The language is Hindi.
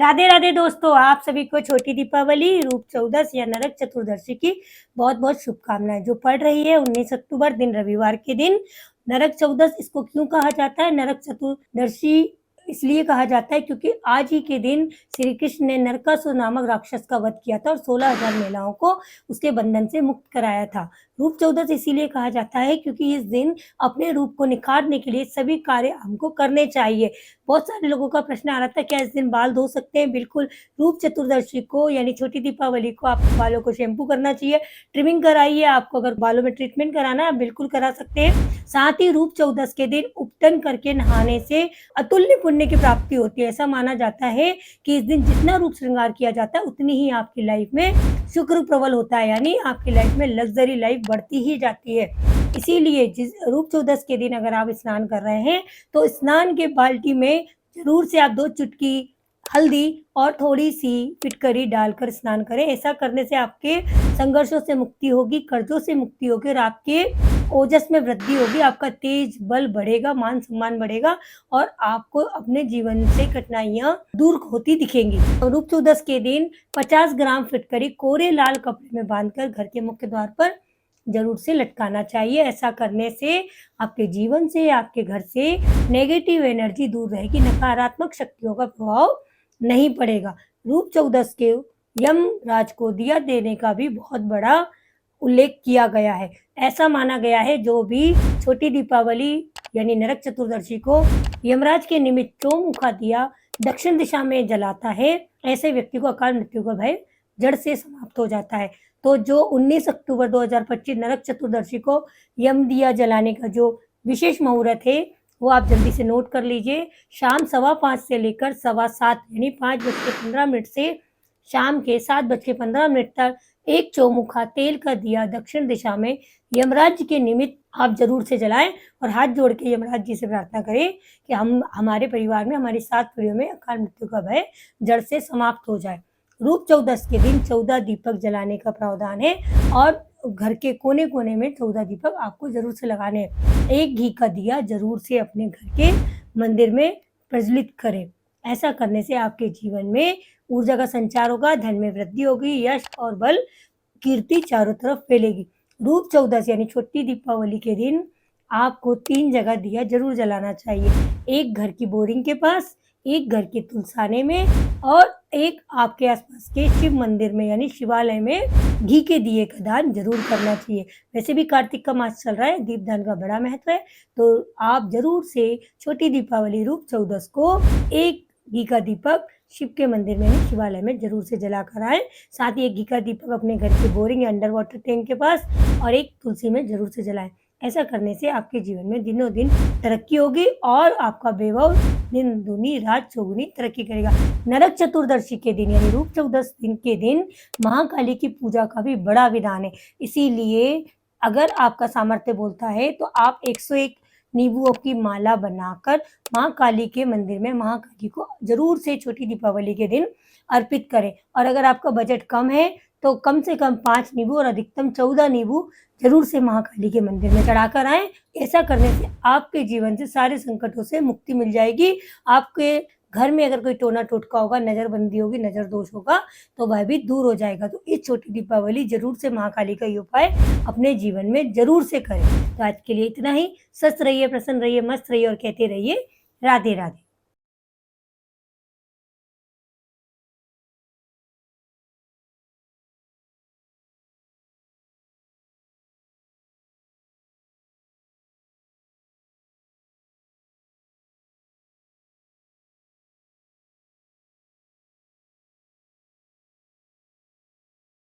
राधे राधे दोस्तों, आप सभी को छोटी दीपावली, रूप चौदस या नरक चतुर्दशी की बहुत बहुत शुभकामनाएं। जो पड़ रही है 19 अक्टूबर दिन रविवार के दिन नरक चौदस। इसको क्यों कहा जाता है नरक चतुर्दशी? इसलिए कहा जाता है क्योंकि आज ही के दिन श्री कृष्ण ने नरकासुर नामक राक्षस का वध किया था और 16,000 महिलाओं को उसके बंधन से मुक्त कराया था। रूप चौदस इसीलिए कहा जाता है क्योंकि इस दिन अपने रूप को निखारने के लिए सभी कार्य हमको करने चाहिए। बहुत सारे लोगों का प्रश्न आ रहा था, क्या इस दिन बाल धो सकते हैं? बिल्कुल, रूप चतुर्दशी को यानी छोटी दीपावली को आपको बालों को शैम्पू करना चाहिए, ट्रिमिंग कराइए। आपको अगर बालों में ट्रीटमेंट कराना है, बिल्कुल करा सकते हैं। साथ ही रूप चौदस के दिन उपटन करके नहाने से अतुल्य पुण्य की प्राप्ति होती है। ऐसा माना जाता है कि इस दिन जितना रूप श्रृंगार किया जाता है, उतनी ही आपकी लाइफ में शुक्र प्रबल होता है, यानी आपकी लाइफ में लग्जरी लाइफ बढ़ती ही जाती है। इसीलिए जिस रूप चौदस के दिन अगर आप स्नान कर रहे हैं, तो स्नान के बाल्टी में जरूर से आप 2 चुटकी हल्दी और थोड़ी सी फिटकरी डालकर स्नान करें। ऐसा करने से आपके संघर्षों से मुक्ति होगी, कर्जों से मुक्ति होगी और आपके ओजस में वृद्धि होगी। आपका तेज बल बढ़ेगा, मान सम्मान बढ़ेगा और आपको अपने जीवन से कठिनाइयां दूर होती दिखेंगी। रूप चौदस के दिन 50 ग्राम फिटकरी कोरे लाल कपड़े में बांधकर घर के मुख्य द्वार पर जरूर से लटकाना चाहिए। ऐसा करने से आपके जीवन से, आपके घर से नेगेटिव एनर्जी दूर रहेगी, नकारात्मक शक्तियों का प्रभाव नहीं पड़ेगा। रूप चौदस के यमराज को दिया देने का भी बहुत बड़ा उल्लेख किया गया है। ऐसा माना गया है जो भी छोटी दीपावली यानी नरक चतुर्दशी को यमराज के निमित्त चौमुखा दिया दक्षिण दिशा में जलाता है, ऐसे व्यक्ति को अकाल मृत्यु का भय जड़ से समाप्त हो जाता है। तो जो 19 अक्टूबर 2025 नरक चतुर्दशी को यम दिया जलाने का जो विशेष मुहूर्त है, वो आप जल्दी से नोट कर लीजिए। शाम 5:15 से लेकर 7:15 यानी 5:15 से शाम के 7:15 तक एक चौमुखा तेल का दिया दक्षिण दिशा में यमराज के निमित्त आप जरूर से जलाएं और हाथ जोड़ के यमराज जी से प्रार्थना करें कि हमारे परिवार में, हमारी 7 पीढ़ियों में अकाल मृत्यु का भय जड़ से समाप्त हो जाए। रूप चौदस के दिन 14 दीपक जलाने का प्रावधान है और घर के कोने कोने में 14 दीपक आपको जरूर से लगाने हैं। एक घी का दिया जरूर से अपने घर के मंदिर में प्रज्वलित करें। ऐसा करने से आपके जीवन में ऊर्जा का संचार होगा, धन में वृद्धि होगी, यश और बल कीर्ति चारों तरफ फैलेगी। रूप चौदस यानी छोटी दीपावली के दिन आपको 3 जगह दिया जरूर जलाना चाहिए। एक घर की बोरिंग के पास, एक घर के तुलसाने में और एक आपके आसपास के शिव मंदिर में यानी शिवालय में घी के दिए का दान जरूर करना चाहिए। वैसे भी कार्तिक का मास चल रहा है, दीपदान का बड़ा महत्व है, तो आप जरूर से छोटी दीपावली रूप चौदस को एक घी का दीपक शिव के मंदिर में यानी शिवालय में जरूर से जला कर आए। साथ ही एक घी का दीपक अपने घर के बोरिंग या अंडर वाटर टैंक के पास और एक तुलसी में जरूर से जलाएं। ऐसा करने से आपके जीवन में दिनों दिन तरक्की होगी और आपका वैभव दिन दूनी रात चौगुनी तरक्की करेगा। नरक चतुर्दशी के दिन यानी रूप चौदस दिन के दिन महाकाली की पूजा का भी बड़ा विधान है। इसीलिए अगर आपका सामर्थ्य बोलता है तो आप 101 नींबुओं की माला बनाकर महाकाली के मंदिर में महाकाली को जरूर से छोटी दीपावली के दिन अर्पित करें। और अगर आपका बजट कम है तो कम से कम 5 नींबू और अधिकतम 14 नींबू जरूर से महाकाली के मंदिर में चढ़ाकर आए। ऐसा करने से आपके जीवन से सारे संकटों से मुक्ति मिल जाएगी। आपके घर में अगर कोई टोना टोटका होगा, नजरबंदी होगी, नजर दोष होगा, तो वह भी दूर हो जाएगा। तो इस छोटी दीपावली जरूर से महाकाली का ये उपाय अपने जीवन में जरूर से करें। तो आज के लिए इतना ही। स्वस्थ रहिए, प्रसन्न रहिए, मस्त रहिए और कहते रहिए राधे राधे।